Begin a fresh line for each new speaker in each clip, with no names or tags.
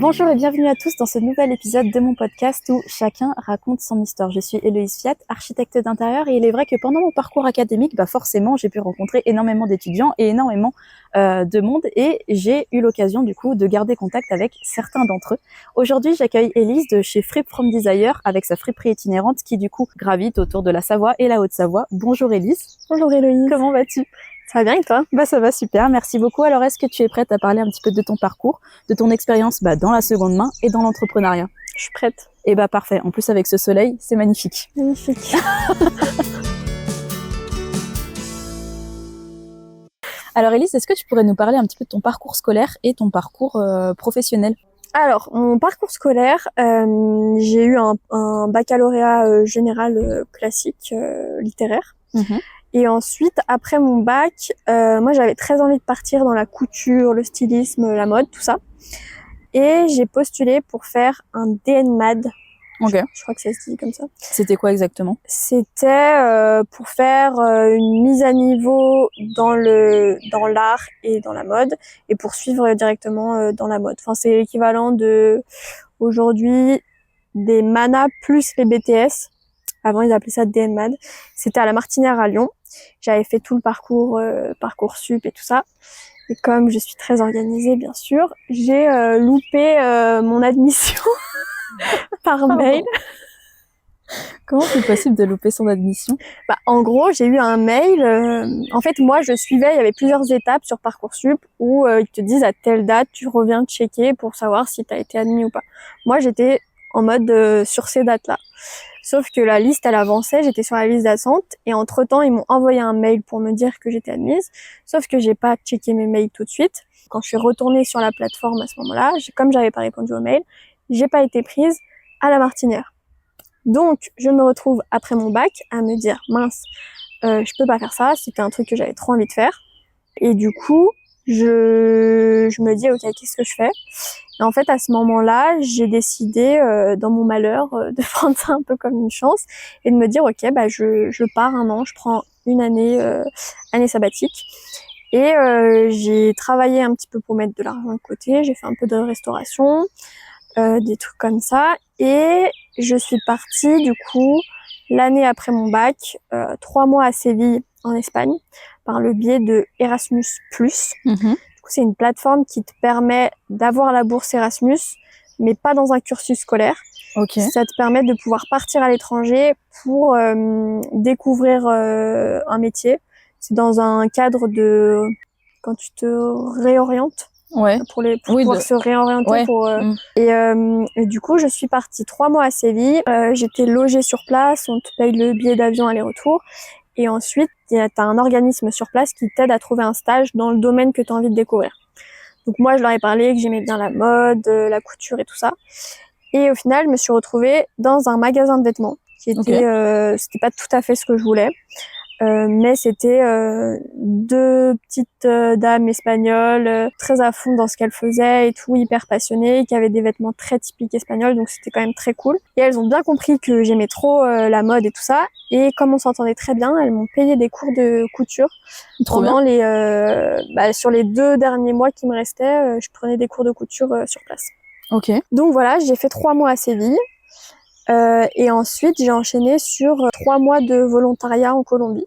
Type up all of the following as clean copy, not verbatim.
Bonjour et bienvenue à tous dans ce nouvel épisode de mon podcast où chacun raconte son histoire. Je suis Héloïse Fiat, architecte d'intérieur, et il est vrai que pendant mon parcours académique, forcément, j'ai pu rencontrer énormément d'étudiants et énormément de monde, et j'ai eu l'occasion du coup de garder contact avec certains d'entre eux. Aujourd'hui, j'accueille Élise de chez Fripe from Desire avec sa friperie itinérante qui du coup gravite autour de la Savoie et la Haute-Savoie. Bonjour Élise.
Bonjour Héloïse.
Comment vas-tu ?
Ça va bien et toi ?
Ça va super, merci beaucoup. Alors, est-ce que tu es prête à parler un petit peu de ton parcours, de ton expérience dans la seconde main et dans l'entrepreneuriat ?
Je suis prête.
Eh parfait. En plus, avec ce soleil, c'est magnifique.
Magnifique.
Alors, Élise, est-ce que tu pourrais nous parler un petit peu de ton parcours scolaire et ton parcours professionnel ?
Alors, mon parcours scolaire, j'ai eu un baccalauréat général classique, littéraire.
Mmh.
Et ensuite, après mon bac, moi j'avais très envie de partir dans la couture, le stylisme, la mode, tout ça. Et j'ai postulé pour faire un DNMAD.
Ok.
Je crois que ça se dit comme ça.
C'était quoi exactement ?
C'était pour faire une mise à niveau dans l'art et dans la mode, et pour suivre directement dans la mode. Enfin, c'est l'équivalent de aujourd'hui des MANA plus les BTS. Avant, ils appelaient ça DNMAD. C'était à la Martinière à Lyon. J'avais fait tout le parcours, Parcoursup et tout ça. Et comme je suis très organisée, bien sûr, j'ai loupé mon admission par mail.
Comment c'est possible de louper son admission ?
En gros, j'ai eu un mail. En fait, moi, je suivais, il y avait plusieurs étapes sur Parcoursup où ils te disent à telle date, tu reviens checker pour savoir si tu as été admis ou pas. Moi, j'étais en mode sur ces dates-là. Sauf que la liste, elle avançait, j'étais sur la liste d'attente, et entre-temps, ils m'ont envoyé un mail pour me dire que j'étais admise. Sauf que j'ai pas checké mes mails tout de suite. Quand je suis retournée sur la plateforme à ce moment-là, comme j'avais pas répondu au mail, j'ai pas été prise à la Martinière. Donc, je me retrouve après mon bac à me dire, mince, je peux pas faire ça, c'était un truc que j'avais trop envie de faire. Et du coup, je me dis, ok, qu'est-ce que je fais ? Et en fait, à ce moment-là, j'ai décidé, dans mon malheur, de prendre ça un peu comme une chance et de me dire, ok, je pars un an, je prends une année sabbatique. Et j'ai travaillé un petit peu pour mettre de l'argent de côté, j'ai fait un peu de restauration, des trucs comme ça. Et je suis partie, du coup, l'année après mon bac, 3 mois à Séville, en Espagne, par le biais de Erasmus+.
Mmh.
Du coup, c'est une plateforme qui te permet d'avoir la bourse Erasmus, mais pas dans un cursus scolaire.
Ok.
Ça te permet de pouvoir partir à l'étranger pour découvrir un métier. C'est dans un cadre de... quand tu te réorientes.
Ouais.
Pour pouvoir se réorienter. Ouais. Et du coup, je suis partie 3 mois à Séville. J'étais logée sur place, on te paye le billet d'avion aller-retour. Et ensuite, t'as un organisme sur place qui t'aide à trouver un stage dans le domaine que tu as envie de découvrir. Donc moi, je leur ai parlé que j'aimais bien la mode, la couture et tout ça. Et au final, je me suis retrouvée dans un magasin de vêtements qui était, c'était pas tout à fait ce que je voulais. Mais c'était deux petites dames espagnoles très à fond dans ce qu'elles faisaient et tout, hyper passionnées, qui avaient des vêtements très typiques espagnols, donc c'était quand même très cool. Et elles ont bien compris que j'aimais trop la mode et tout ça, et comme on s'entendait très bien, elles m'ont payé des cours de couture.
Trop
pendant
bien.
sur les 2 derniers mois qui me restaient, je prenais des cours de couture sur place.
Ok.
Donc voilà, j'ai fait 3 mois à Séville. Et ensuite, j'ai enchaîné sur 3 mois de volontariat en Colombie.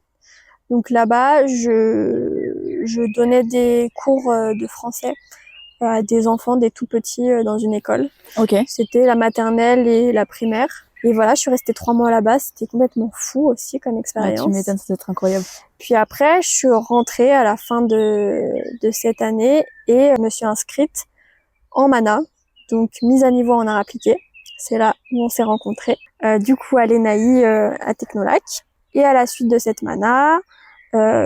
Donc là-bas, je donnais des cours de français à des enfants, des tout petits dans une école.
Ok.
C'était la maternelle et la primaire. Et voilà, je suis restée 3 mois là-bas. C'était complètement fou aussi comme expérience.
Tu m'étonnes, ça doit être incroyable.
Puis après, je suis rentrée à la fin de cette année et je me suis inscrite en MANA, donc mise à niveau en art appliqué. C'est là où on s'est rencontrés. Du coup, à l'ENAI à Technolac. Et à la suite de cette MANA,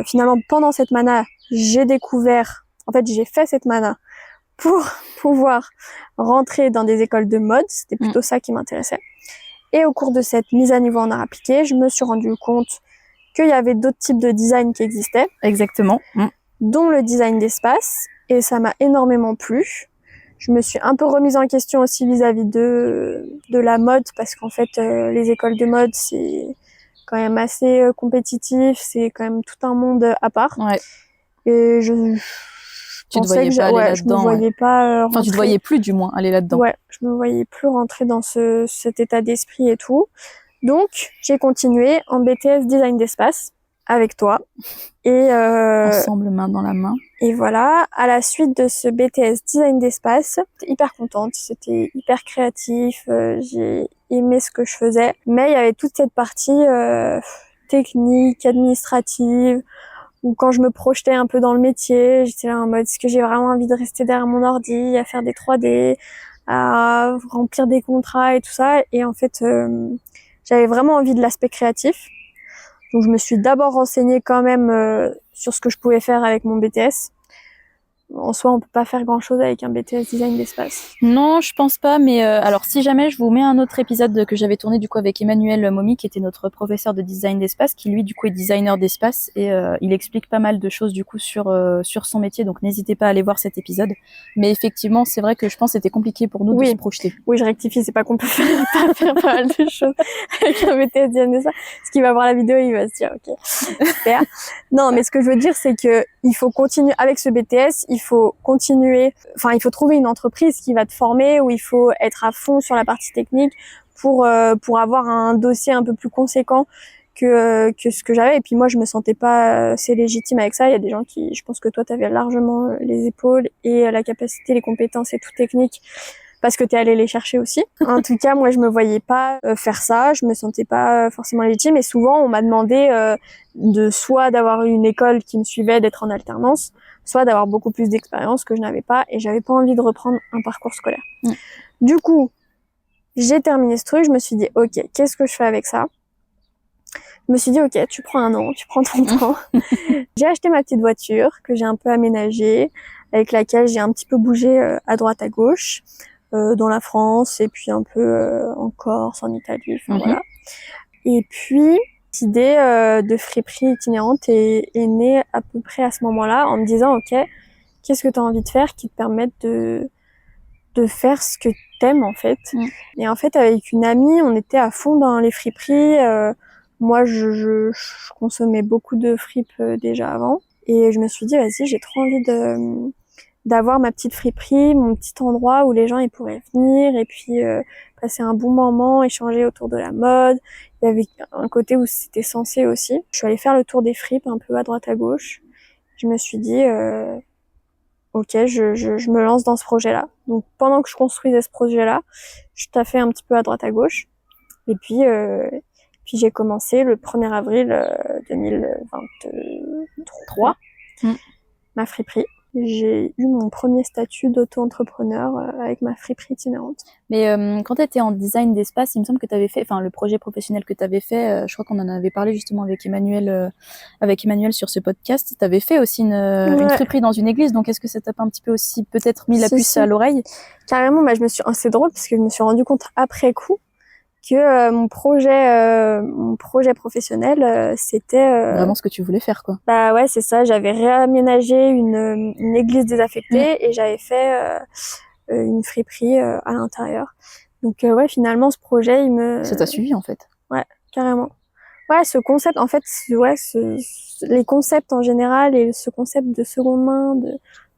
finalement, pendant cette MANA, j'ai fait cette MANA pour pouvoir rentrer dans des écoles de mode. C'était plutôt ça qui m'intéressait. Et au cours de cette mise à niveau en art appliqué, je me suis rendu compte qu'il y avait d'autres types de design qui existaient.
Exactement.
Dont le design d'espace. Et ça m'a énormément plu. Je me suis un peu remise en question aussi vis-à-vis de la mode, parce qu'en fait, les écoles de mode, c'est quand même assez compétitif, c'est quand même tout un monde à part.
Ouais.
Et je
Tu te voyais pas aller
je me
là-dedans.
voyais pas
Enfin, tu te
rentrer.
voyais plus du moins aller là-dedans.
Ouais, je me voyais plus rentrer dans cet état d'esprit et tout. Donc, j'ai continué en BTS design d'espace avec toi. Et
Ensemble, main dans la main.
et voilà, à la suite de ce BTS design d'espace, j'étais hyper contente, c'était hyper créatif, j'ai aimé ce que je faisais, mais il y avait toute cette partie technique, administrative, où quand je me projetais un peu dans le métier, j'étais là en mode est-ce que j'ai vraiment envie de rester derrière mon ordi, à faire des 3D, à remplir des contrats et tout ça, et en fait j'avais vraiment envie de l'aspect créatif. Donc je me suis d'abord renseignée quand même sur ce que je pouvais faire avec mon BTS. En soi, on peut pas faire grand-chose avec un BTS design d'espace.
Non, je pense pas, mais alors si jamais je vous mets un autre épisode que j'avais tourné du coup avec Emmanuel Momi, qui était notre professeur de design d'espace, qui lui du coup est designer d'espace et il explique pas mal de choses du coup sur son métier, donc n'hésitez pas à aller voir cet épisode. Mais effectivement, c'est vrai que je pense que c'était compliqué pour nous de se projeter.
Oui, je rectifie, c'est pas qu'on peut pas faire pas mal de choses avec un BTS design d'espace. Parce qu'il va voir la vidéo, il va se dire ok, super. Non, mais ce que je veux dire, c'est que il faut continuer avec ce BTS, il faut continuer, enfin il faut trouver une entreprise qui va te former, où il faut être à fond sur la partie technique pour avoir un dossier un peu plus conséquent que ce que j'avais. Et puis moi je me sentais pas assez légitime avec ça. Il y a des gens qui, je pense que toi t'avais largement les épaules et la capacité, les compétences et tout technique, parce que t'es allé les chercher aussi. En tout cas, moi, je me voyais pas faire ça, je me sentais pas forcément légitime, et souvent, on m'a demandé de soit d'avoir une école qui me suivait, d'être en alternance, soit d'avoir beaucoup plus d'expérience que je n'avais pas, et j'avais pas envie de reprendre un parcours scolaire. Du coup, j'ai terminé ce truc, je me suis dit, ok, qu'est-ce que je fais avec ça? Je me suis dit, ok, tu prends un an, tu prends ton temps. J'ai acheté ma petite voiture que j'ai un peu aménagée, avec laquelle j'ai un petit peu bougé à droite à gauche, dans la France, et puis un peu en Corse, en Italie, enfin voilà. Et puis, cette idée de friperie itinérante est née à peu près à ce moment-là, en me disant, ok, qu'est-ce que tu as envie de faire qui te permette de faire ce que t'aimes en fait. Et en fait, avec une amie, on était à fond dans les friperies. Moi, je consommais beaucoup de fripes déjà avant, et je me suis dit, vas-y, j'ai trop envie d'avoir ma petite friperie, mon petit endroit où les gens ils pourraient venir et puis passer un bon moment, échanger autour de la mode. Il y avait un côté où c'était censé aussi. Je suis allée faire le tour des fripes un peu à droite à gauche. Je me suis dit ok, je me lance dans ce projet-là. Donc pendant que je construisais ce projet-là, je taffais un petit peu à droite à gauche. Et puis j'ai commencé le 1er avril 2023 ma friperie. J'ai eu mon premier statut d'auto-entrepreneur avec ma friperie itinérante.
Mais quand tu étais en design d'espace, il me semble que tu avais fait, enfin le projet professionnel que tu avais fait, je crois qu'on en avait parlé justement avec Emmanuel sur ce podcast, tu avais fait aussi une friperie dans une église, donc est-ce que ça t'a pas un petit peu aussi peut-être mis la puce à l'oreille?
Carrément, bah, c'est drôle parce que je me suis rendu compte après coup que mon projet professionnel c'était
vraiment ce que tu voulais faire, quoi.
Bah ouais, c'est ça, j'avais réaménagé une église désaffectée et j'avais fait une friperie à l'intérieur. Donc ouais, finalement ce projet
ça t'a suivi en fait.
Ouais, carrément. Ouais, ce concept en fait, les concepts en général et ce concept de seconde main,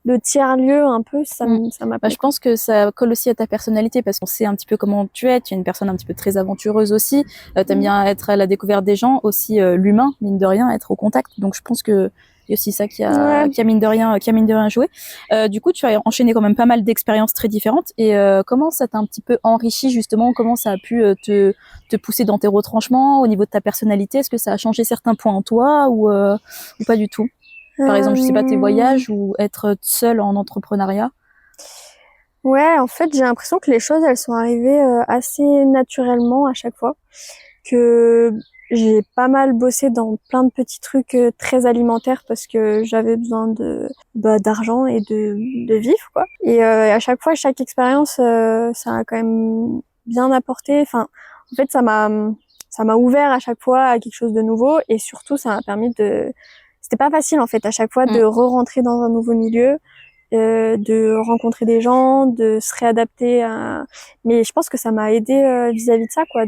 de tiers-lieu un peu, ça m'a
je pense que ça colle aussi à ta personnalité parce qu'on sait un petit peu comment tu es une personne un petit peu très aventureuse aussi, t'aimes bien être à la découverte des gens, aussi l'humain, mine de rien, être au contact, donc je pense que il y a aussi ça qui a mine de rien joué. Du coup, tu as enchaîné quand même pas mal d'expériences très différentes et comment ça t'a un petit peu enrichi justement, comment ça a pu te pousser dans tes retranchements au niveau de ta personnalité, est-ce que ça a changé certains points en toi ou pas du tout? Par exemple, je sais pas, tes voyages ou être seule en entrepreneuriat?
Ouais, en fait, j'ai l'impression que les choses, elles sont arrivées assez naturellement à chaque fois. Que j'ai pas mal bossé dans plein de petits trucs très alimentaires parce que j'avais besoin d'argent et de vivre, quoi. Et à chaque fois, chaque expérience, ça a quand même bien apporté. Enfin, en fait, ça m'a ouvert à chaque fois à quelque chose de nouveau, et surtout, ça m'a permis c'était pas facile en fait à chaque fois de re-rentrer dans un nouveau milieu, de rencontrer des gens, de se réadapter mais je pense que ça m'a aidé vis-à-vis de ça, quoi.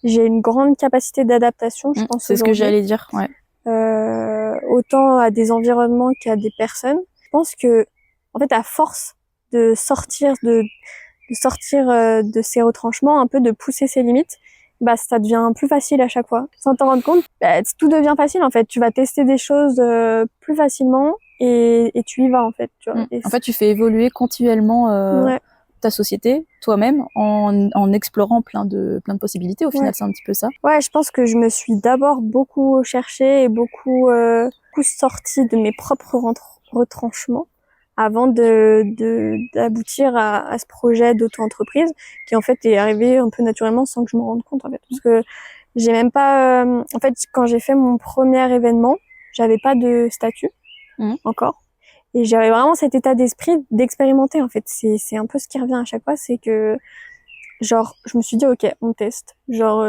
J'ai une grande capacité d'adaptation, je pense.
C'est ce que j'allais dire, ouais.
Autant à des environnements qu'à des personnes. Je pense que, en fait, à force de sortir de ses retranchements, un peu de pousser ses limites, bah ça devient plus facile à chaque fois. Sans t'en rendre compte, bah, tout devient facile en fait. Tu vas tester des choses plus facilement et tu y vas en fait. Tu vois.
En fait, tu fais évoluer continuellement
ouais.
ta société, toi-même, en explorant plein de possibilités. Au final, c'est un petit peu ça.
Ouais, je pense que je me suis d'abord beaucoup cherchée et beaucoup sortie de mes propres retranchements avant d'aboutir à ce projet d'auto-entreprise qui en fait est arrivé un peu naturellement sans que je me rende compte en fait. Parce que j'ai même pas en fait quand j'ai fait mon premier événement, j'avais pas de statut encore. Et j'avais vraiment cet état d'esprit d'expérimenter en fait. C'est un peu ce qui revient à chaque fois, c'est que genre je me suis dit ok, on teste. Genre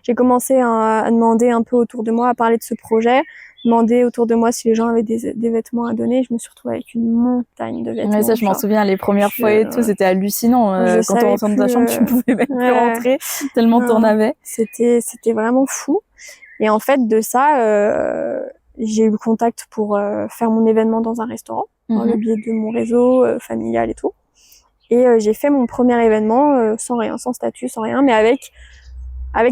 j'ai commencé à demander un peu autour de moi, à parler de ce projet, demander autour de moi si les gens avaient des vêtements à donner. Je me suis retrouvée avec une montagne de vêtements.
Mais ça, je m'en souviens, les premières fois et tout, c'était hallucinant. Quand on rentre dans ta chambre, tu pouvais même plus rentrer tellement t'en avais.
C'était vraiment fou. Et en fait, de ça, j'ai eu contact pour faire mon événement dans un restaurant, par le biais de mon réseau familial et tout. Et j'ai fait mon premier événement sans rien, sans statut, sans rien, mais avec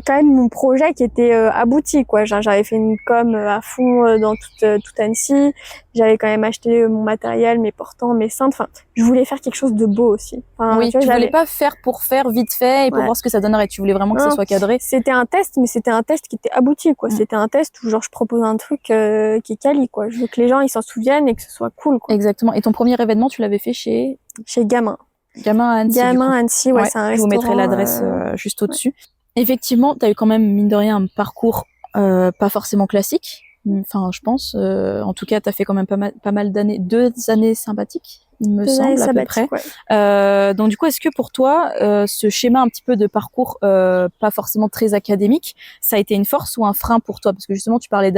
quand même mon projet qui était abouti, quoi. Genre, j'avais fait une com à fond dans toute Annecy. J'avais quand même acheté mon matériel, mes portants, mes cintres. Enfin, je voulais faire quelque chose de beau aussi. Enfin,
oui, tu voulais pas faire pour faire vite fait et pour voir ce que ça donnerait. Tu voulais vraiment que ça soit cadré.
C'était un test, mais c'était un test qui était abouti, quoi. C'était un test où genre je propose un truc qui est quali, quoi. Je veux que les gens ils s'en souviennent et que ce soit cool, quoi.
Exactement. Et ton premier événement, tu l'avais fait chez
Gamin.
Gamin à Annecy.
Gamin à Annecy, ouais, c'est un restaurant.
Je vous mettrai l'adresse juste au-dessus. Effectivement, tu as eu quand même, mine de rien, un parcours pas forcément classique. Enfin, je pense. En tout cas, tu as fait quand même pas mal d'années, 2 années sympathiques, il me semble, à peu près.
Ouais.
Donc, du coup, est-ce que pour toi, ce schéma un petit peu de parcours pas forcément très académique, ça a été une force ou un frein pour toi? Parce que justement, tu parlais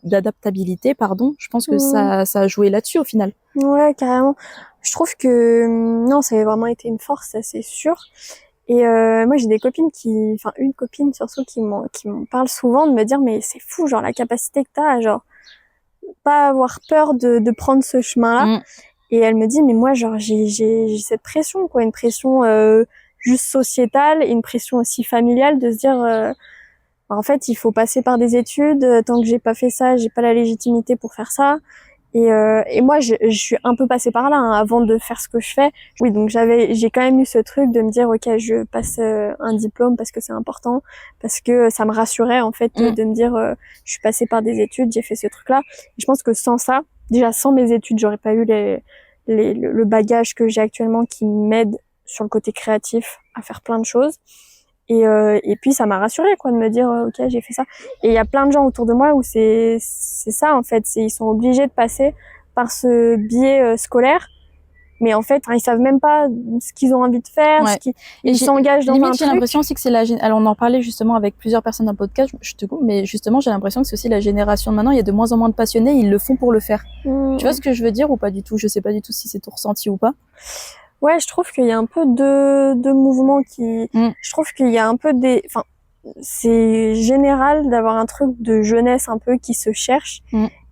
d'adaptabilité, pardon. Je pense que ça a joué là-dessus, au final.
Ouais, carrément. Je trouve que non, ça a vraiment été une force, ça c'est sûr. Et moi j'ai des copines enfin une copine surtout qui m'en parle souvent de me dire mais c'est fou genre la capacité que t'as à genre pas avoir peur de prendre ce chemin-là. Et elle me dit mais moi genre j'ai cette pression quoi, une pression juste sociétale et une pression aussi familiale de se dire en fait il faut passer par des études, tant que j'ai pas fait ça j'ai pas la légitimité pour faire ça. Et moi, je suis un peu passée par là hein, avant de faire ce que je fais. Oui, donc j'ai quand même eu ce truc de me dire, ok, je passe un diplôme parce que c'est important, parce que ça me rassurait en fait de me dire, je suis passée par des études, j'ai fait ce truc-là. Et je pense que sans ça, déjà sans mes études, j'aurais pas eu le bagage que j'ai actuellement qui m'aide sur le côté créatif à faire plein de choses. Et puis ça m'a rassurée quoi de me dire ok j'ai fait ça. Et il y a plein de gens autour de moi où c'est ça en fait, ils sont obligés de passer par ce biais scolaire, mais en fait ils savent même pas ce qu'ils ont envie de faire, ils s'engagent dans un truc.
J'ai l'impression aussi que c'est alors on en parlait justement avec plusieurs personnes dans le podcast, je te coupe, mais justement j'ai l'impression que c'est aussi la génération de maintenant, il y a de moins en moins de passionnés, ils le font pour le faire. Tu vois ce que je veux dire ou pas du tout? Je sais pas du tout si c'est ton ressenti ou pas.
Ouais, je trouve qu'il y a un peu de mouvements qui, je trouve qu'il y a un peu enfin, c'est général d'avoir un truc de jeunesse un peu qui se cherche.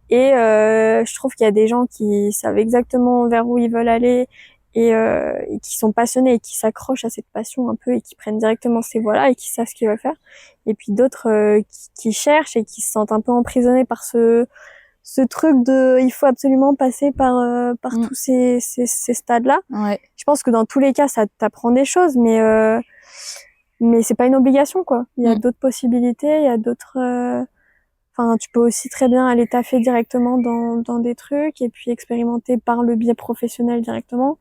Et je trouve qu'il y a des gens qui savent exactement vers où ils veulent aller et qui sont passionnés et qui s'accrochent à cette passion un peu et qui prennent directement ces voies-là et qui savent ce qu'ils veulent faire. Et puis d'autres qui cherchent et qui se sentent un peu emprisonnés par ce truc de il faut absolument passer par tous ces stades-là.
Ouais.
Je pense que dans tous les cas ça t'apprend des choses mais c'est pas une obligation quoi. Il y a d'autres possibilités, il y a d'autres enfin tu peux aussi très bien aller taffer directement dans des trucs et puis expérimenter par le biais professionnel directement.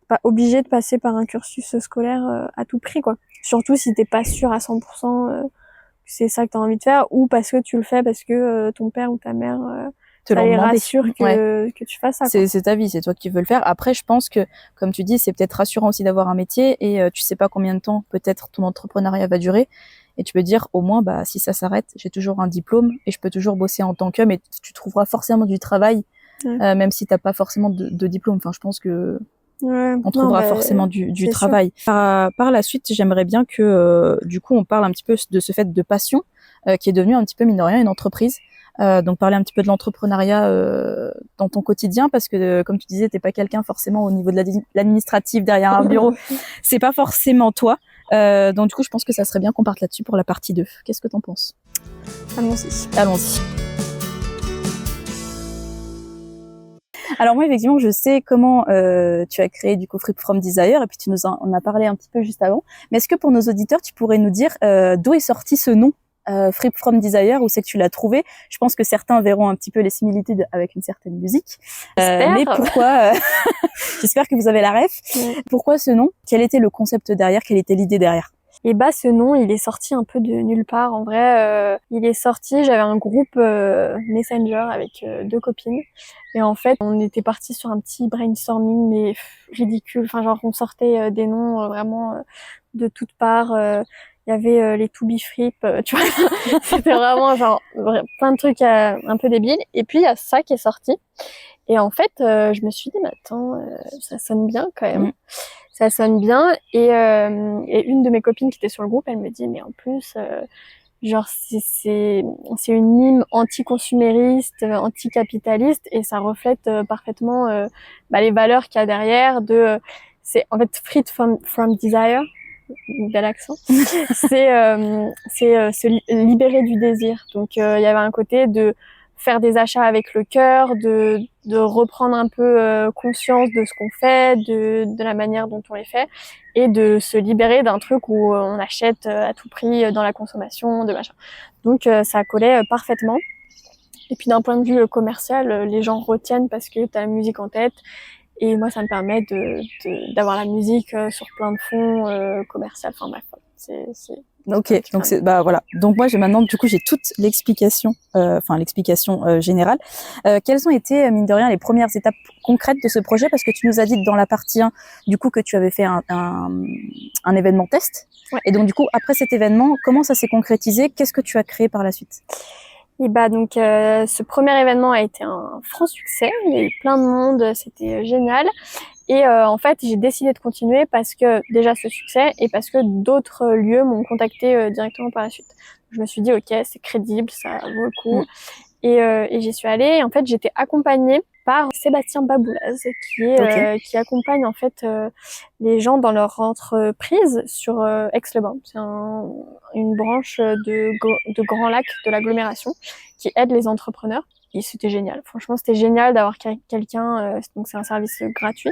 Pas obligé de passer par un cursus scolaire à tout prix quoi. Surtout si t'es pas sûr à 100% que c'est ça que t'as envie de faire ou parce que tu le fais parce que ton père ou ta mère
te
ça les rassure que tu fasses ça.
C'est ta vie, c'est toi qui veux le faire. Après, je pense que, comme tu dis, c'est peut-être rassurant aussi d'avoir un métier et tu sais pas combien de temps peut-être ton entrepreneuriat va durer. Et tu peux dire, au moins, bah, si ça s'arrête, j'ai toujours un diplôme et je peux toujours bosser en tant qu'homme et tu trouveras forcément du travail, même si t'as pas forcément de diplôme. Enfin, je pense que on trouvera forcément du travail. Par la suite, j'aimerais bien que, du coup, on parle un petit peu de ce fait de passion. qui est devenue un petit peu, mine de rien, une entreprise. Donc parler un petit peu de l'entrepreneuriat dans ton quotidien, parce que comme tu disais, t'es pas quelqu'un forcément au niveau de l'administratif derrière un bureau, c'est pas forcément toi. Donc du coup, je pense que ça serait bien qu'on parte là-dessus pour la partie 2. Qu'est-ce que t'en penses? Allons-y. Alors moi, effectivement, je sais comment tu as créé du coup Free From Desire, et puis tu nous en as parlé un petit peu juste avant. Mais est-ce que pour nos auditeurs, tu pourrais nous dire d'où est sorti ce nom Free From Desire, où c'est que tu l'as trouvé? Je pense que certains verront un petit peu les similitudes avec une certaine musique. Mais pourquoi j'espère que vous avez la ref. Pourquoi ce nom? Quel était le concept derrière? Quelle était l'idée derrière?
Et ce nom, il est sorti un peu de nulle part. En vrai, il est sorti, j'avais un groupe Messenger avec 2 copines. Et en fait, on était partis sur un petit brainstorming, mais ridicule. Enfin, genre, on sortait des noms vraiment de toutes parts. Il y avait les To Be Frip, tu vois. C'était vraiment genre plein de trucs un peu débiles. Et puis, il y a ça qui est sorti. Et en fait, je me suis dit, mais attends, ça sonne bien quand même. Ça sonne bien. Et une de mes copines qui était sur le groupe, elle me dit, mais en plus, genre c'est une hymne anti-consumériste, anti-capitaliste, et ça reflète parfaitement les valeurs qu'il y a derrière. C'est en fait Free from Desire, bel accent. c'est se libérer du désir. Donc il y avait un côté de faire des achats avec le cœur, de reprendre un peu conscience de ce qu'on fait, de la manière dont on les fait, et de se libérer d'un truc où on achète à tout prix dans la consommation, de machin. Donc ça collait parfaitement. Et puis d'un point de vue commercial, les gens retiennent parce que t'as la musique en tête. Et moi, ça me permet d'avoir la musique sur plein de fonds commerciaux. Enfin bref,
Ok, donc voilà. Donc moi, j'ai toute l'explication, générale. Quelles ont été, mine de rien, les premières étapes concrètes de ce projet? Parce que tu nous as dit dans la partie 1, du coup, que tu avais fait un événement test.
Ouais.
Et donc du coup, après cet événement, comment ça s'est concrétisé? Qu'est-ce que tu as créé par la suite?
Et donc ce premier événement a été un franc succès. Il y a eu plein de monde, c'était génial. Et en fait, j'ai décidé de continuer parce que déjà ce succès, et parce que d'autres lieux m'ont contacté directement par la suite. Je me suis dit ok, c'est crédible, ça vaut le coup. Et j'y suis allée. Et en fait, j'étais accompagnée par Sébastien Baboulaz, qui accompagne en fait les gens dans leur entreprise sur Aix-les-Bains. C'est une branche de Grand Lac de l'agglomération qui aide les entrepreneurs. Et c'était génial. Franchement, c'était génial d'avoir quelqu'un. Donc c'est un service gratuit.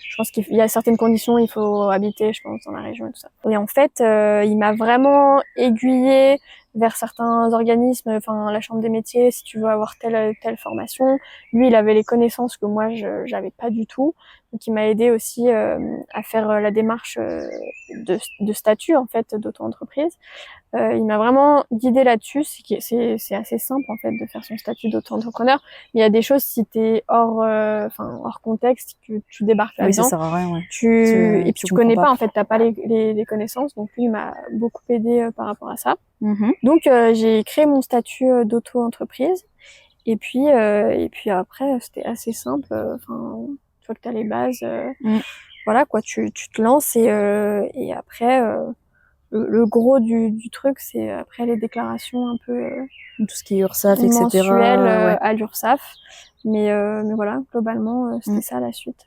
Je pense qu'il y a certaines conditions, il faut habiter, je pense, dans la région et tout ça. Et en fait, il m'a vraiment aiguillée vers certains organismes, enfin la chambre des métiers, si tu veux avoir telle formation. Lui, il avait les connaissances que moi j'avais pas du tout, donc il m'a aidé aussi à faire la démarche de statut en fait d'auto-entreprise. Il m'a vraiment guidée là-dessus. C'est assez simple en fait de faire son statut d'auto-entrepreneur. Mais il y a des choses, si t'es hors contexte, que tu débarques là-dedans.
Oui, ça sert à rien, ouais.
Et puis tu connais pas en fait, t'as pas les connaissances. Donc lui, il m'a beaucoup aidé par rapport à ça. Donc j'ai créé mon statut d'auto-entreprise. Et puis après, c'était assez simple. Une fois que t'as les bases, voilà quoi, tu te lances et après. Le gros du truc, c'est après les déclarations un peu
tout ce qui est URSSAF, etc.
mensuelles à l'URSSAF. Mais voilà, globalement, c'était ça la suite.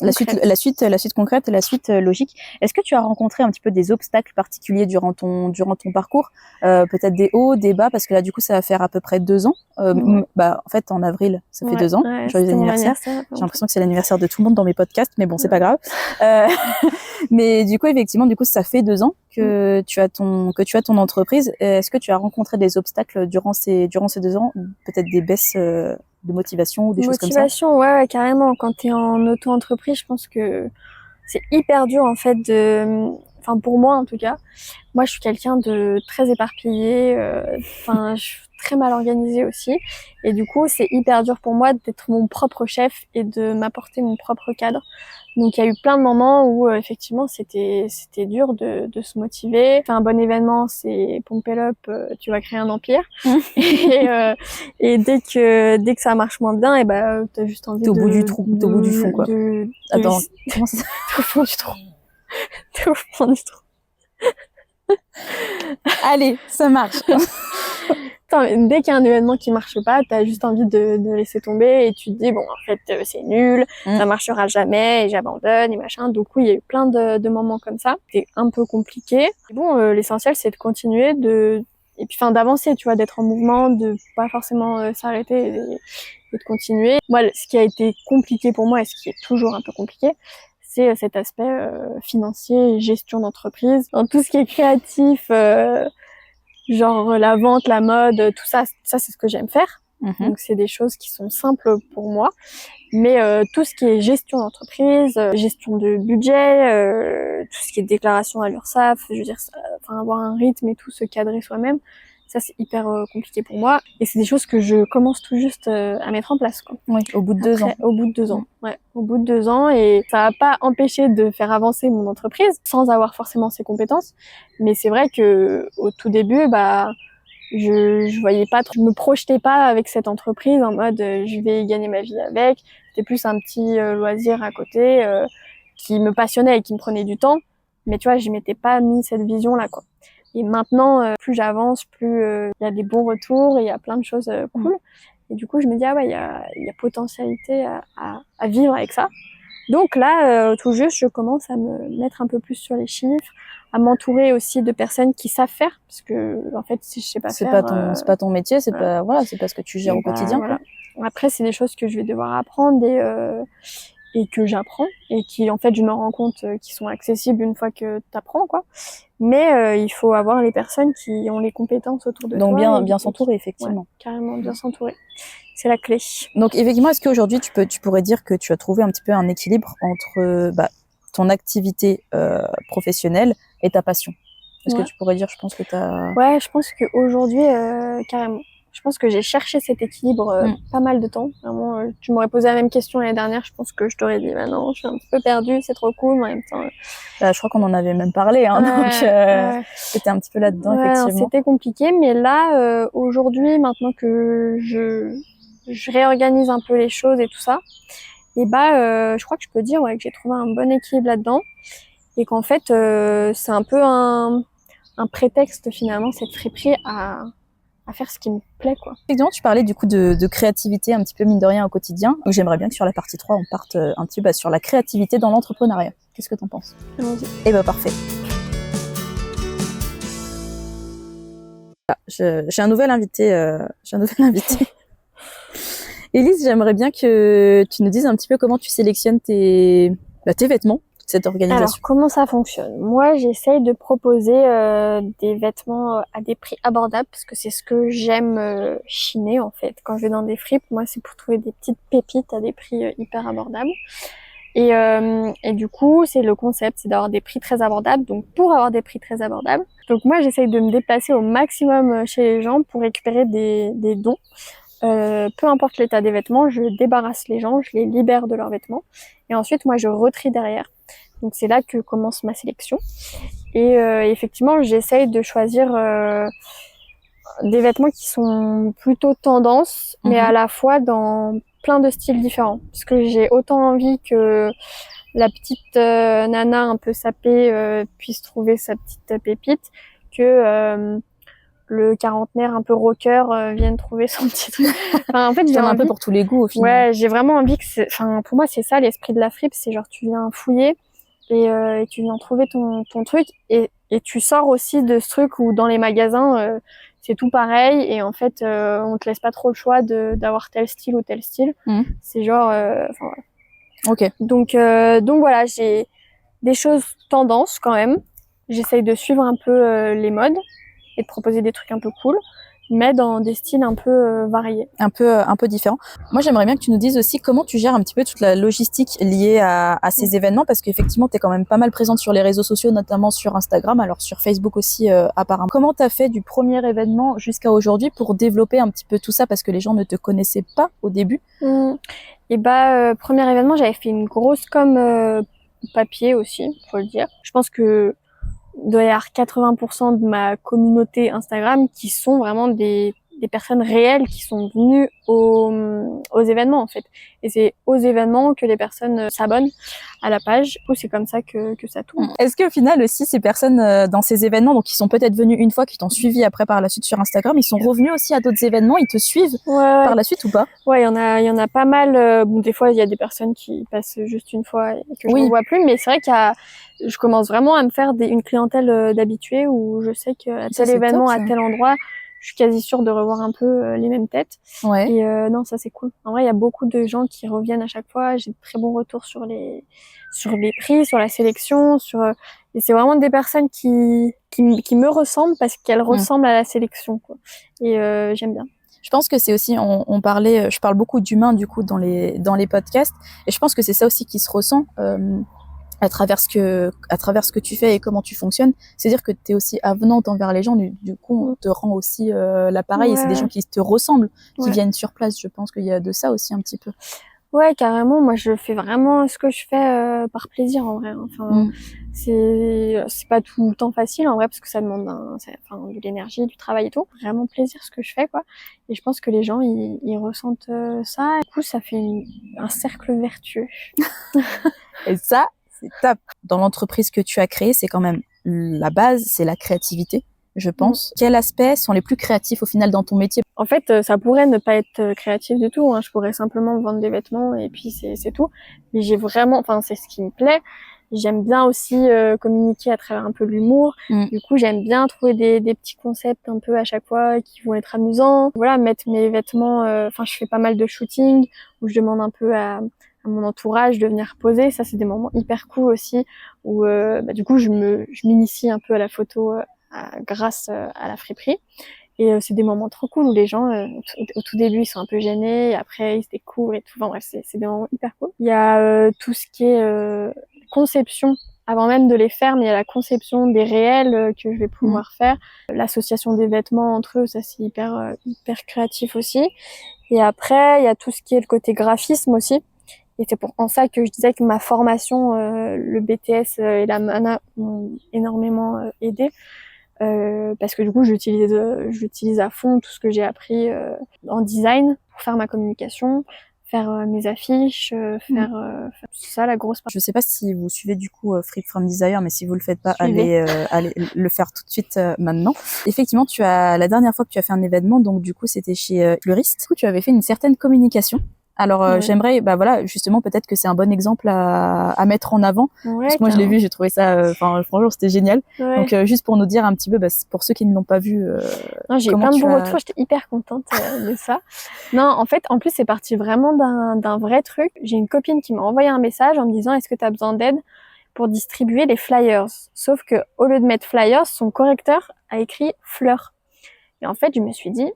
La suite concrète, la suite logique. Est-ce que tu as rencontré un petit peu des obstacles particuliers durant ton parcours, peut-être des hauts, des bas, parce que là du coup ça va faire à peu près 2 ans. En fait en avril ça fait 2 ans. Joyeux anniversaire. J'ai l'impression que c'est l'anniversaire de tout le monde dans mes podcasts, mais bon c'est pas grave. Mais du coup effectivement ça fait 2 ans que tu as ton entreprise. Est-ce que tu as rencontré des obstacles durant ces 2 ans, peut-être des baisses de motivation ou des choses comme ça?
Motivation, ouais, carrément. Quand t'es en auto-entreprise, je pense que c'est hyper dur en fait enfin pour moi en tout cas. Moi, je suis quelqu'un de très éparpillé. Je suis très mal organisée aussi. Et du coup, c'est hyper dur pour moi d'être mon propre chef et de m'apporter mon propre cadre. Donc, il y a eu plein de moments où effectivement, c'était dur de se motiver. Faire un bon événement, c'est pomper up, tu vas créer un empire. Et dès que ça marche moins bien, t'as juste envie
t'es au bout du trou, t'es au bout du fond, quoi. Attends, comment ça?
T'es au fond du trou. T'es au fond du trou.
Allez, ça marche.
Dès qu'il y a un événement qui marche pas, t'as juste envie de laisser tomber et tu te dis bon en fait c'est nul, ça marchera jamais et j'abandonne et machin. Donc oui, il y a eu plein de moments comme ça. C'était un peu compliqué. Et bon, l'essentiel c'est de continuer et puis d'avancer, tu vois, d'être en mouvement, de pas forcément s'arrêter et de continuer. Moi, ce qui a été compliqué pour moi et ce qui est toujours un peu compliqué, c'est cet aspect financier, gestion d'entreprise, dans tout ce qui est créatif. Genre la vente, la mode, tout ça, c'est ce que j'aime faire. Donc c'est des choses qui sont simples pour moi. Mais tout ce qui est gestion d'entreprise, gestion de budget, tout ce qui est déclaration à l'URSSAF, je veux dire, avoir un rythme et tout, se cadrer soi-même, ça c'est hyper compliqué pour moi. Et c'est des choses que je commence tout juste à mettre en place, quoi.
Oui, au bout de 2 ans.
Au bout de 2 ans, ouais. Au bout de 2 ans, et ça va pas empêcher de faire avancer mon entreprise sans avoir forcément ces compétences. Mais c'est vrai que au tout début, je voyais pas trop, je me projetais pas avec cette entreprise en mode je vais gagner ma vie avec. C'était plus un petit loisir à côté qui me passionnait et qui me prenait du temps. Mais tu vois, je m'étais pas mis cette vision-là, quoi. Et maintenant, plus j'avance, plus il y a des bons retours et il y a plein de choses cool. Et du coup, je me dis, ah ouais, il y a potentialité à vivre avec ça. Donc là, tout juste, je commence à me mettre un peu plus sur les chiffres, à m'entourer aussi de personnes qui savent faire, parce que en fait, si je sais pas faire,
c'est pas ton métier, c'est pas ce que tu gères au quotidien.
Voilà. Après, c'est des choses que je vais devoir apprendre et que j'apprends et qui en fait je me rends compte qui sont accessibles une fois que t'apprends, quoi. Mais il faut avoir les personnes qui ont les compétences autour de
Donc
toi.
bien s'entourer, effectivement.
Ouais, carrément bien s'entourer. C'est la clé.
Donc effectivement, est-ce qu'aujourd'hui tu pourrais dire que tu as trouvé un petit peu un équilibre entre ton activité professionnelle et ta passion? Est-ce que tu pourrais dire, je pense que t'as...
Ouais, je pense qu'aujourd'hui, carrément. Je pense que j'ai cherché cet équilibre pas mal de temps. Vraiment, tu m'aurais posé la même question l'année dernière, je pense que je t'aurais dit, bah non, je suis un petit peu perdue, c'est trop cool, mais en même temps...
je crois qu'on en avait même parlé, hein, donc c'était un petit peu là-dedans, effectivement.
C'était compliqué, mais là, aujourd'hui, maintenant que je réorganise un peu les choses et tout ça, et je crois que je peux dire que j'ai trouvé un bon équilibre là-dedans, et qu'en fait, c'est un peu un prétexte finalement, cette friperie à faire ce qui me plaît, quoi.
Effectivement, tu parlais du coup de créativité un petit peu mine de rien au quotidien. Donc j'aimerais bien que sur la partie 3, on parte un petit peu sur la créativité dans l'entrepreneuriat. Qu'est-ce que t'en penses?
Allons-y.
Eh parfait. J'ai un nouvel invité. Élise, j'aimerais bien que tu nous dises un petit peu comment tu sélectionnes tes vêtements, cette organisation.
Alors, comment ça fonctionne? Moi, j'essaye de proposer des vêtements à des prix abordables parce que c'est ce que j'aime chiner, en fait. Quand je vais dans des fripes, moi, c'est pour trouver des petites pépites à des prix hyper abordables. Et du coup, c'est le concept, c'est d'avoir des prix très abordables. Donc, pour avoir des prix très abordables, donc moi, j'essaye de me déplacer au maximum chez les gens pour récupérer des dons. Peu importe l'état des vêtements, je débarrasse les gens, je les libère de leurs vêtements. Et ensuite, moi, je retrie derrière. Donc, c'est là que commence ma sélection. Et effectivement, j'essaye de choisir des vêtements qui sont plutôt tendance, mais à la fois dans plein de styles différents. Parce que j'ai autant envie que la petite nana un peu sapée puisse trouver sa petite pépite que le quarantenaire un peu rocker vienne trouver son petit truc. Enfin, en fait, j'ai
un peu pour tous les goûts au final.
Ouais, j'ai vraiment envie que pour moi, c'est ça l'esprit de la fripe, c'est genre tu viens fouiller et tu viens trouver ton truc et tu sors aussi de ce truc où dans les magasins c'est tout pareil et en fait on te laisse pas trop le choix d'avoir tel style ou tel style. C'est genre voilà.
Ok.
Donc voilà, j'ai des choses tendances quand même. J'essaye de suivre un peu les modes et de proposer des trucs un peu cool, mais dans des styles un peu variés.
Un peu différents. Moi, j'aimerais bien que tu nous dises aussi comment tu gères un petit peu toute la logistique liée à ces événements, parce qu'effectivement, tu es quand même pas mal présente sur les réseaux sociaux, notamment sur Instagram, alors sur Facebook aussi apparemment. Comment tu as fait du premier événement jusqu'à aujourd'hui pour développer un petit peu tout ça, parce que les gens ne te connaissaient pas au début?
Et premier événement, j'avais fait une grosse com papier aussi, faut le dire. Je pense que il doit y avoir 80% de ma communauté Instagram qui sont vraiment des des personnes réelles qui sont venues aux événements en fait. Et c'est aux événements que les personnes s'abonnent à la page. Du coup, c'est comme ça que ça tourne.
Est-ce qu'au final aussi ces personnes dans ces événements, donc qui sont peut-être venues une fois, qui t'ont suivi après par la suite sur Instagram, ils sont revenus aussi à d'autres événements, ils te suivent par la suite ou pas?
Ouais, il y en a pas mal. Bon, des fois il y a des personnes qui passent juste une fois et que je ne vois plus, mais c'est vrai je commence vraiment à me faire une clientèle d'habitués où je sais qu'à tel événement, à tel endroit, je suis quasi sûre de revoir un peu les mêmes têtes.
Ouais.
Et non, ça c'est cool. En vrai, il y a beaucoup de gens qui reviennent à chaque fois. J'ai de très bons retours sur les prix, sur la sélection, et c'est vraiment des personnes qui me ressemblent parce qu'elles ressemblent à la sélection, quoi. Et j'aime bien.
Je pense que c'est aussi, on parlait, je parle beaucoup d'humain du coup dans les podcasts, et je pense que c'est ça aussi qui se ressent à travers ce que tu fais et comment tu fonctionnes. C'est-à-dire que tu es aussi avenante envers les gens, du coup on te rend aussi l'appareil, et c'est des gens qui te ressemblent, qui viennent sur place. Je pense qu'il y a de ça aussi un petit peu.
Ouais, carrément. Moi, je fais vraiment ce que je fais par plaisir en vrai. Enfin, c'est pas tout le temps facile en vrai parce que ça demande de l'énergie, du travail et tout. Vraiment plaisir ce que je fais, quoi. Et je pense que les gens ils ressentent ça. Du coup, ça fait un cercle vertueux.
Et ça, c'est top. Dans l'entreprise que tu as créée, c'est quand même la base, c'est la créativité, je pense. Quels aspects sont les plus créatifs au final dans ton métier?
En fait, ça pourrait ne pas être créatif du tout, hein. Je pourrais simplement vendre des vêtements et puis c'est tout. Mais c'est ce qui me plaît. J'aime bien aussi communiquer à travers un peu l'humour. Du coup, j'aime bien trouver des petits concepts un peu à chaque fois qui vont être amusants. Voilà, mettre mes vêtements. Je fais pas mal de shooting où je demande un peu à mon entourage de venir poser. Ça, c'est des moments hyper cool aussi où du coup, je m'initie un peu à la photo grâce à la friperie. Et c'est des moments trop cool où les gens, au tout début, ils sont un peu gênés, et après, ils se découvrent et tout. Enfin bref, c'est des moments hyper cool. Il y a tout ce qui est conception, avant même de les faire, mais il y a la conception des réels que je vais pouvoir faire. L'association des vêtements entre eux, ça c'est hyper créatif aussi. Et après, il y a tout ce qui est le côté graphisme aussi. Et c'est en ça que je disais que ma formation, le BTS et la MANA m'ont énormément aidé. Parce que du coup j'utilise à fond tout ce que j'ai appris en design pour faire ma communication, faire mes affiches, faire ça la grosse partie.
Je sais pas si vous suivez du coup Free From Desire, mais si vous le faites pas, allez le faire tout de suite maintenant. Effectivement, la dernière fois que tu as fait un événement, donc du coup c'était chez Fleuriste, du coup tu avais fait une certaine communication. Alors j'aimerais, justement peut-être que c'est un bon exemple à mettre en avant, parce que moi je l'ai vu, j'ai trouvé ça, franchement c'était génial. Donc juste pour nous dire un petit peu, pour ceux qui ne l'ont pas vu,
non, j'ai eu plein de bons retours, j'étais hyper contente de ça. Non, en fait, en plus c'est parti vraiment d'un vrai truc. J'ai une copine qui m'a envoyé un message en me disant est-ce que tu as besoin d'aide pour distribuer les flyers. Sauf que au lieu de mettre flyers, son correcteur a écrit fleurs. Et en fait, je me suis dit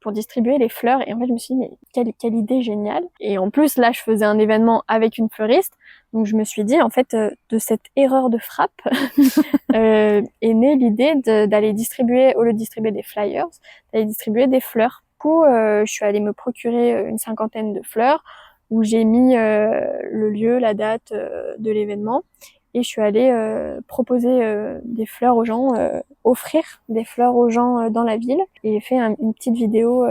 pour distribuer les fleurs. Et en fait, je me suis dit, mais quelle idée géniale. Et en plus, là, je faisais un événement avec une fleuriste. Donc, je me suis dit, en fait, de cette erreur de frappe, est née l'idée d'aller distribuer, au lieu de distribuer des flyers, d'aller distribuer des fleurs. Du coup, je suis allée me procurer une 50aine de fleurs où j'ai mis le lieu, la date de l'événement. Et je suis allée proposer des fleurs aux gens, offrir des fleurs aux gens dans la ville. Et j'ai fait une petite vidéo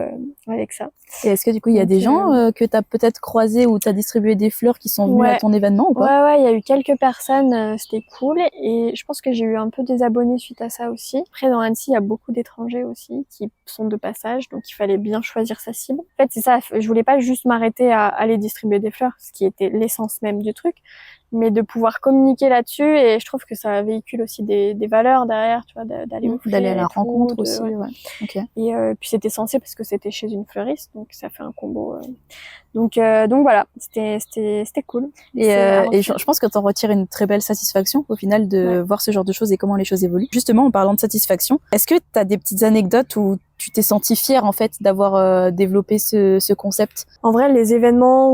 avec ça.
Et est-ce que du coup il y a des gens que tu as peut-être croisés ou tu as distribué des fleurs qui sont venus à ton événement ou pas?
Ouais, il y a eu quelques personnes, c'était cool. Et je pense que j'ai eu un peu des abonnés suite à ça aussi. Après, dans Annecy, il y a beaucoup d'étrangers aussi qui sont de passage, donc il fallait bien choisir sa cible. En fait, c'est ça, je voulais pas juste m'arrêter à aller distribuer des fleurs, ce qui était l'essence même du truc, mais de pouvoir communiquer là-dessus. Et je trouve que ça véhicule aussi des valeurs derrière, tu vois, d'aller offrir,
d'aller à la rencontre aussi.
Okay. Et puis c'était censé parce que c'était chez une fleuriste, donc ça fait un combo. Donc voilà, c'était cool.
Et je pense que t'en retires une très belle satisfaction au final de voir ce genre de choses et comment les choses évoluent. Justement, en parlant de satisfaction, est-ce que t'as des petites anecdotes où tu t'es sentie fière en fait d'avoir développé ce concept?
En vrai, les événements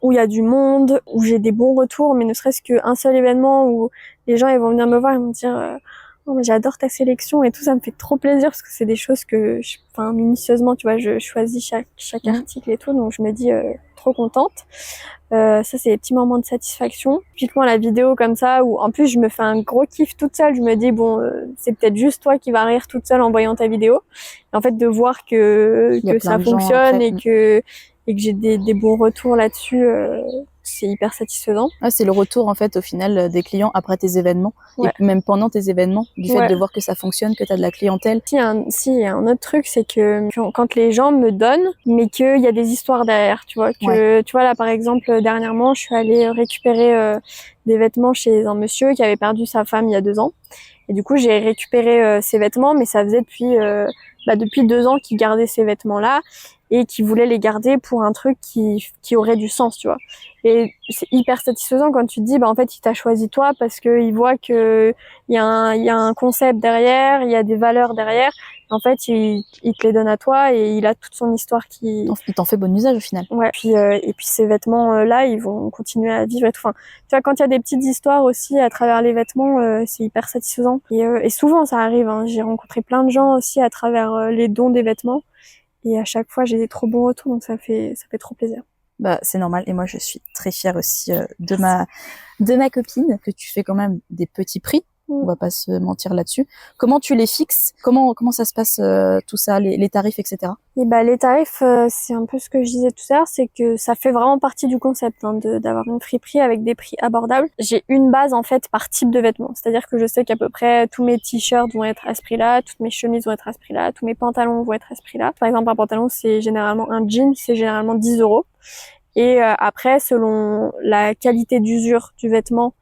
où il y a du monde, où j'ai des bons retours, mais ne serait-ce qu'un seul événement où les gens ils vont venir me voir et me dire Oh, mais j'adore ta sélection et tout, ça me fait trop plaisir parce que c'est des choses que, minutieusement, tu vois, je choisis chaque article et tout, donc je me dis trop contente. Ça, c'est des petits moments de satisfaction. Typiquement, la vidéo comme ça, où en plus je me fais un gros kiff toute seule, je me dis bon, c'est peut-être juste toi qui vas rire toute seule en voyant ta vidéo. Et en fait, de voir que ça fonctionne et que j'ai des bons retours là-dessus, c'est hyper satisfaisant.
Ah, c'est le retour en fait au final des clients après tes événements et même pendant tes événements, du fait de voir que ça fonctionne, que tu as de la clientèle.
Il y a un autre truc, c'est que quand les gens me donnent, mais qu'il y a des histoires derrière, tu vois. Tu vois là par exemple dernièrement, je suis allée récupérer des vêtements chez un monsieur qui avait perdu sa femme il y a 2 ans. Et du coup, j'ai récupéré ses vêtements, mais ça faisait depuis 2 ans qu'il gardait ces vêtements-là et qu'il voulait les garder pour un truc qui aurait du sens, tu vois. Et c'est hyper satisfaisant quand tu te dis, en fait, il t'a choisi toi parce qu'il voit que il y a un concept derrière, il y a des valeurs derrière. En fait, il te les donne à toi et il a toute son histoire qui...
Il t'en fait bon usage au final.
Ouais. Et puis ces vêtements-là, ils vont continuer à vivre et tout. Enfin, tu vois, quand il y a des petites histoires aussi à travers les vêtements, c'est hyper satisfaisant. Et souvent, ça arrive, hein. J'ai rencontré plein de gens aussi à travers les dons des vêtements. Et à chaque fois, j'ai des trop bons retours, donc ça fait trop plaisir.
Bah, c'est normal. Et moi, je suis très fière aussi de ma copine, que tu fais quand même des petits prix. On va pas se mentir là-dessus. Comment tu les fixes? Comment ça se passe tout ça, les tarifs, etc.
Et les tarifs, c'est un peu ce que je disais tout à l'heure, c'est que ça fait vraiment partie du concept, hein, d'avoir une friperie avec des prix abordables. J'ai une base en fait par type de vêtements, c'est-à-dire que je sais qu'à peu près tous mes t-shirts vont être à ce prix-là, toutes mes chemises vont être à ce prix-là, tous mes pantalons vont être à ce prix-là. Par exemple, un pantalon, c'est généralement un jean, c'est généralement 10 €. Et après, selon la qualité d'usure du vêtement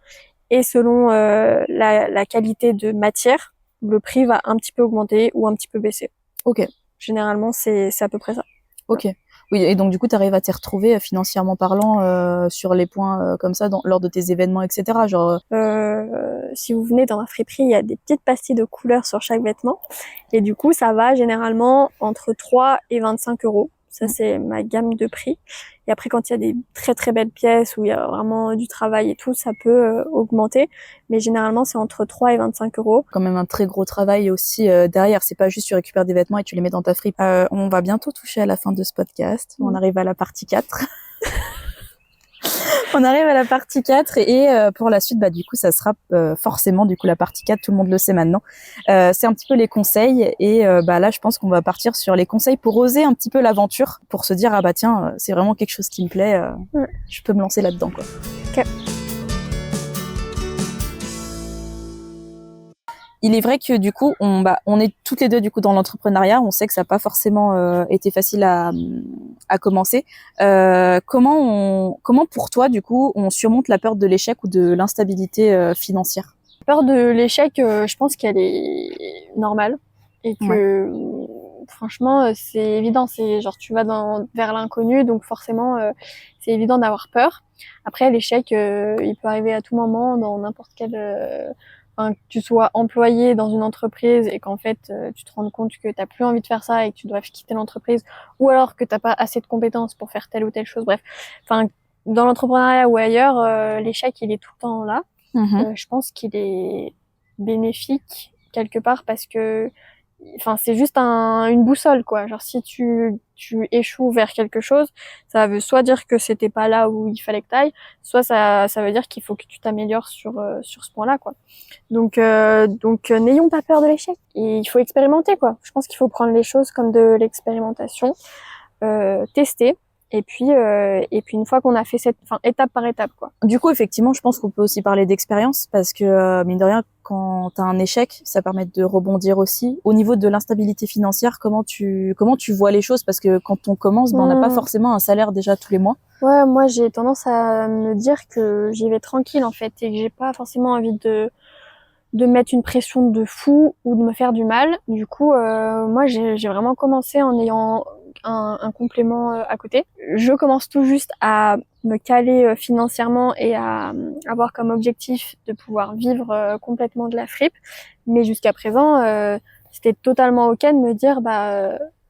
et selon la qualité de matière, le prix va un petit peu augmenter ou un petit peu baisser.
Ok.
Généralement, c'est à peu près ça.
Ok. Oui, et donc du coup, tu arrives à t'y retrouver financièrement parlant sur les points comme ça lors de tes événements, etc. Genre.
Si vous venez dans ma friperie, il y a des petites pastilles de couleurs sur chaque vêtement. Et du coup, ça va généralement entre 3 et 25 €. Ça, c'est ma gamme de prix. Et après, quand il y a des très très belles pièces où il y a vraiment du travail et tout, ça peut augmenter. Mais généralement, c'est entre 3 et 25 €.
Quand même un très gros travail aussi derrière. C'est pas juste tu récupères des vêtements et tu les mets dans ta fripe. On va bientôt toucher à la fin de ce podcast. On arrive à la partie 4. On arrive à la partie 4 et pour la suite, du coup, ça sera forcément du coup la partie 4, tout le monde le sait maintenant. C'est un petit peu les conseils et là, je pense qu'on va partir sur les conseils pour oser un petit peu l'aventure, pour se dire tiens, c'est vraiment quelque chose qui me plaît, je peux me lancer là-dedans, quoi.
Okay.
Il est vrai que du coup, on est toutes les deux du coup dans l'entrepreneuriat. On sait que ça n'a pas forcément été facile à commencer. Comment pour toi du coup, on surmonte la peur de l'échec ou de l'instabilité financière?
La peur de l'échec, je pense qu'elle est normale et que franchement, c'est évident. C'est genre tu vas vers l'inconnu, donc forcément, c'est évident d'avoir peur. Après, l'échec, il peut arriver à tout moment dans n'importe quel que tu sois employé dans une entreprise et qu'en fait tu te rends compte que t'as plus envie de faire ça et que tu dois quitter l'entreprise, ou alors que t'as pas assez de compétences pour faire telle ou telle chose. Bref, dans l'entrepreneuriat ou ailleurs, l'échec il est tout le temps là. Je pense qu'il est bénéfique quelque part parce que c'est juste une boussole, quoi. Genre si tu échoues vers quelque chose, ça veut soit dire que c'était pas là où il fallait que t'ailles, soit ça veut dire qu'il faut que tu t'améliores sur ce point-là, quoi. Donc n'ayons pas peur de l'échec. Et il faut expérimenter, quoi. Je pense qu'il faut prendre les choses comme de l'expérimentation, tester. Et puis une fois qu'on a fait étape par étape, quoi.
Du coup, effectivement, je pense qu'on peut aussi parler d'expérience parce que mine de rien, quand t'as un échec, ça permet de rebondir aussi. Au niveau de l'instabilité financière, comment tu vois les choses? Parce que quand on commence, on n'a pas forcément un salaire déjà tous les mois.
Ouais, moi j'ai tendance à me dire que j'y vais tranquille en fait et que j'ai pas forcément envie de mettre une pression de fou ou de me faire du mal. Du coup, moi j'ai vraiment commencé en ayant un complément à côté. Je commence tout juste à me caler financièrement et à avoir comme objectif de pouvoir vivre complètement de la fripe. Mais jusqu'à présent, c'était totalement ok de me dire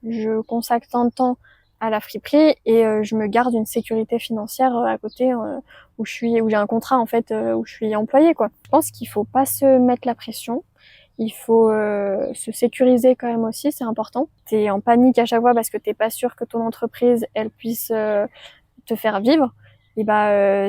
je consacre tant de temps à la friperie et je me garde une sécurité financière à côté où j'ai un contrat en fait où je suis employée, quoi. Je pense qu'il faut pas se mettre la pression. Il faut se sécuriser quand même aussi, c'est important. T'es en panique à chaque fois parce que t'es pas sûr que ton entreprise elle puisse te faire vivre. Et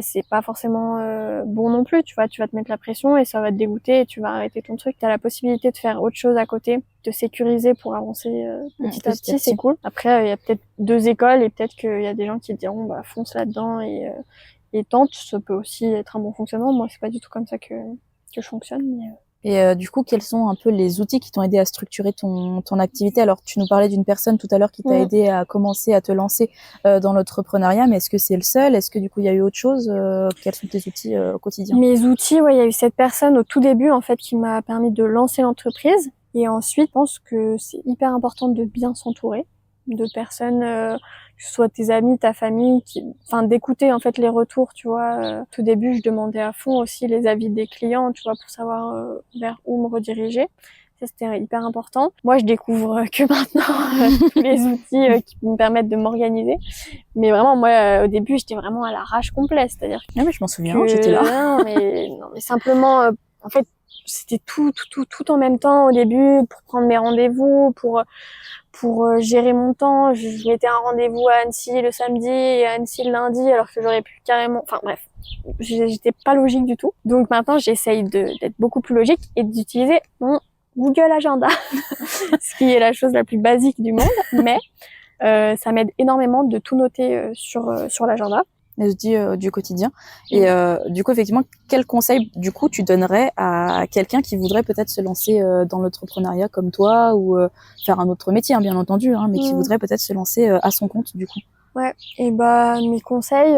c'est pas forcément bon non plus, tu vois. Tu vas te mettre la pression et ça va te dégoûter et tu vas arrêter ton truc. T'as la possibilité de faire autre chose à côté, de sécuriser pour avancer petit à petit, c'est cool. Après, il y a peut-être 2 écoles et peut-être qu'il y a des gens qui te diront fonce là-dedans et tente. Ça peut aussi être un bon fonctionnement. Moi, c'est pas du tout comme ça que je fonctionne. Mais,
Et du coup, quels sont un peu les outils qui t'ont aidé à structurer ton activité? Alors, tu nous parlais d'une personne tout à l'heure qui t'a aidé à commencer à te lancer dans l'entrepreneuriat, mais est-ce que c'est le seul? Est-ce que du coup, il y a eu autre chose? Quels sont tes outils au quotidien?
Mes outils, ouais, il y a eu cette personne au tout début, en fait, qui m'a permis de lancer l'entreprise. Et ensuite, je pense que c'est hyper important de bien s'entourer de personnes, que ce soit tes amis, ta famille, d'écouter en fait les retours, tu vois. Tout début, je demandais à fond aussi les avis des clients, tu vois, pour savoir vers où me rediriger. Ça, c'était hyper important. Moi, je découvre que maintenant tous les outils qui me permettent de m'organiser. Mais vraiment, moi, au début, j'étais vraiment à l'arrache complète. C'est-à-dire
Ah mais je m'en souviens, j'étais là.
non, mais simplement, en fait, c'était tout en même temps au début pour prendre mes rendez-vous, pour gérer mon temps. Je mettais un rendez-vous à Annecy le samedi et à Annecy le lundi, alors que j'aurais pu carrément... Enfin bref, j'étais pas logique du tout. Donc maintenant, j'essaye d'être beaucoup plus logique et d'utiliser mon Google Agenda, ce qui est la chose la plus basique du monde, mais ça m'aide énormément de tout noter sur l'agenda.
Les outils du quotidien. Et du coup, effectivement, quel conseil, du coup, tu donnerais à quelqu'un qui voudrait peut-être se lancer dans l'entrepreneuriat comme toi ou faire un autre métier, hein, bien entendu, hein, mais qui voudrait peut-être se lancer à son compte, du coup?
Ouais, et mes conseils,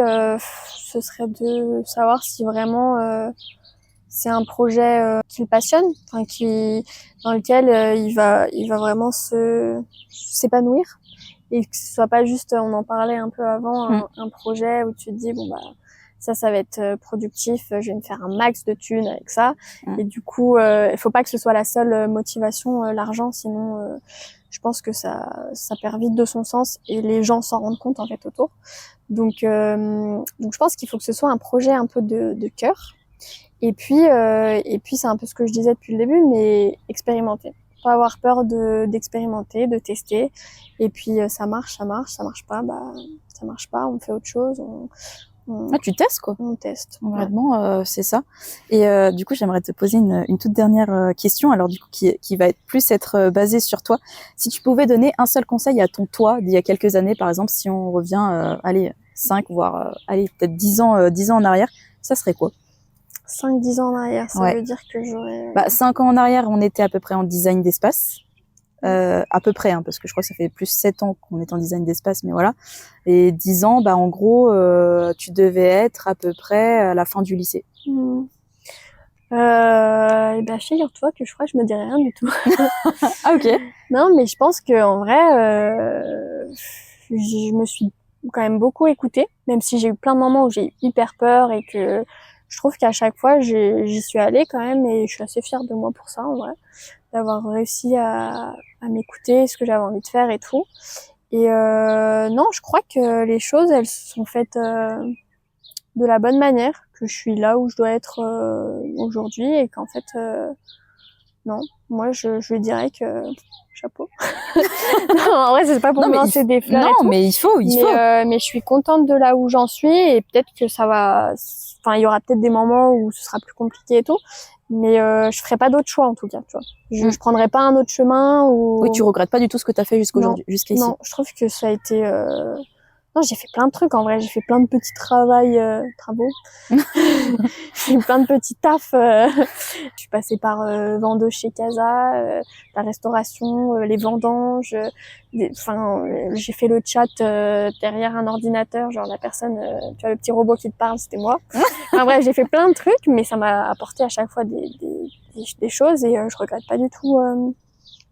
ce serait de savoir si vraiment c'est un projet qui le passionne, enfin dans lequel il va vraiment s'épanouir. Et que ce soit pas juste, on en parlait un peu avant, un projet où tu te dis ça va être productif, je vais me faire un max de thunes avec ça. Et du coup, il faut pas que ce soit la seule motivation, l'argent, sinon je pense que ça perd vite de son sens et les gens s'en rendent compte en fait autour. Donc je pense qu'il faut que ce soit un projet un peu de cœur. Et puis c'est un peu ce que je disais depuis le début, mais expérimenter. Pas avoir peur d'expérimenter, de tester. Et puis ça marche pas, ça marche pas, on fait autre chose.
Tu testes quoi.
On teste.
Vraiment, c'est ça. Et du coup, j'aimerais te poser une toute dernière question. Alors du coup, qui va être basée sur toi. Si tu pouvais donner un seul conseil à ton toi d'il y a quelques années, par exemple, si on revient, 5 voire peut-être 10 ans en arrière, ça serait quoi?
5-10 ans en arrière, ça veut dire que j'aurais...
5 ans en arrière, on était à peu près en design d'espace. À peu près, hein, parce que je crois que ça fait plus 7 ans qu'on est en design d'espace, mais voilà. Et 10 ans, en gros, tu devais être à peu près à la fin du lycée.
Figure-toi que je crois que je me dirais rien du tout.
Ah, ok.
Non, mais je pense que en vrai, je me suis quand même beaucoup écoutée, même si j'ai eu plein de moments où j'ai eu hyper peur et que je trouve qu'à chaque fois j'y suis allée quand même et je suis assez fière de moi pour ça en vrai, d'avoir réussi à m'écouter, ce que j'avais envie de faire et tout. Et non, je crois que les choses elles sont faites de la bonne manière, que je suis là où je dois être aujourd'hui et qu'en fait non, moi je lui dirais que chapeau. Non, en vrai c'est pas pour me lancer des fleurs.
Non,
et tout,
mais il faut.
Mais je suis contente de là où j'en suis et peut-être que ça va. Enfin, il y aura peut-être des moments où ce sera plus compliqué et tout, mais je ferai pas d'autre choix en tout cas. Tu vois, je prendrai pas un autre chemin ou.
Oui, tu regrettes pas du tout ce que t'as fait jusqu'à ici.
Non, je trouve que ça a été. Non, j'ai fait plein de trucs en vrai. J'ai fait plein de petits travaux. J'ai eu plein de petits tafs. Je suis passée par vendeuse chez Casa, la restauration, les vendanges. J'ai fait le chat derrière un ordinateur. Genre la personne, tu vois le petit robot qui te parle, c'était moi. Enfin bref, j'ai fait plein de trucs, mais ça m'a apporté à chaque fois des choses et je regrette pas du tout.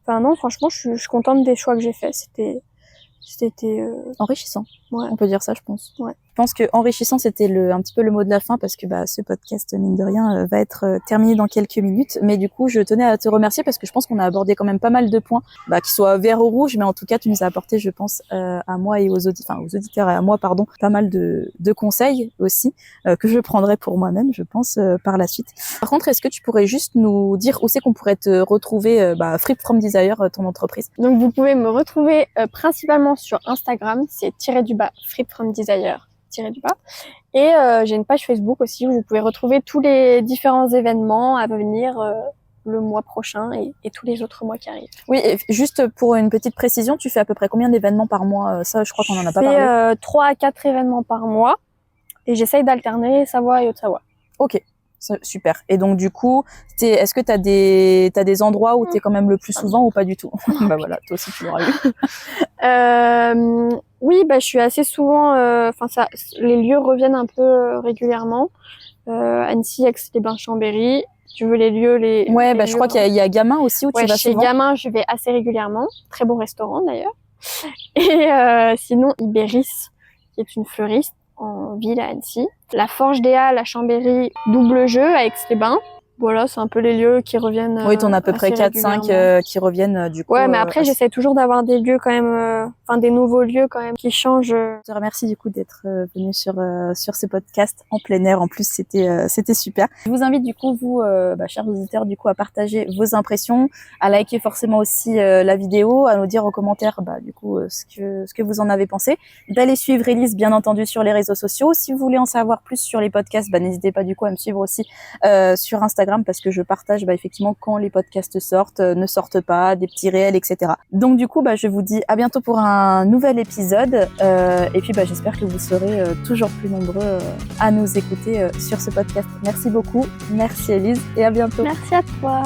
Enfin non, franchement, je suis contente des choix que j'ai faits. C'était
enrichissant.
Ouais.
On peut dire ça, je pense.
Ouais.
Je pense que enrichissant, c'était un petit peu le mot de la fin parce que ce podcast, mine de rien, va être terminé dans quelques minutes. Mais du coup, je tenais à te remercier parce que je pense qu'on a abordé quand même pas mal de points, qui soient vert ou rouge, mais en tout cas, tu nous as apporté, je pense, à moi et aux auditeurs et à moi, pardon, pas mal de conseils aussi que je prendrai pour moi-même, je pense, par la suite. Par contre, est-ce que tu pourrais juste nous dire où c'est qu'on pourrait te retrouver, Free From Desire, ton entreprise?
Donc vous pouvez me retrouver principalement sur Instagram, c'est _Free From Desire. Et j'ai une page Facebook aussi où vous pouvez retrouver tous les différents événements à venir le mois prochain et tous les autres mois qui arrivent.
Oui, et juste pour une petite précision, tu fais à peu près combien d'événements par mois? Ça, je crois qu'on en a pas parlé.
3 à 4 événements par mois et j'essaye d'alterner Savoie et Haute-Savoie.
Ok, super. Et donc du coup, est-ce que t'as des endroits où t'es quand même le plus souvent ou pas du tout? Bah voilà, toi aussi tu l'auras eu.
Oui, je suis assez souvent. Les lieux reviennent un peu régulièrement. Annecy, Aix-les-Bains, Chambéry. Tu veux les lieux,
je crois qu'il y a Gamin aussi où tu vas souvent.
Chez Gamin, je vais assez régulièrement. Très bon restaurant d'ailleurs. Et sinon, Ibéris, qui est une fleuriste en ville à Annecy. La Forge des Halles à Chambéry, Double Jeu à Aix-les-Bains. Voilà, c'est un peu les lieux qui reviennent.
Oui, t'en as à peu près 4-5 qui reviennent du coup.
Ouais, mais après, j'essaie toujours d'avoir des lieux quand même, des nouveaux lieux quand même qui changent.
Je te remercie du coup d'être venu sur ce podcast en plein air. En plus, c'était super. Je vous invite du coup, vous, chers auditeurs, du coup, à partager vos impressions, à liker forcément aussi la vidéo, à nous dire en commentaire, du coup, ce que vous en avez pensé, d'aller suivre Élise, bien entendu, sur les réseaux sociaux. Si vous voulez en savoir plus sur les podcasts, n'hésitez pas du coup à me suivre aussi sur Instagram parce que je partage effectivement quand les podcasts sortent, ne sortent pas, des petits réels, etc. Donc du coup, je vous dis à bientôt pour un nouvel épisode et puis j'espère que vous serez toujours plus nombreux à nous écouter sur ce podcast. Merci beaucoup, merci Élise et à bientôt.
Merci à toi.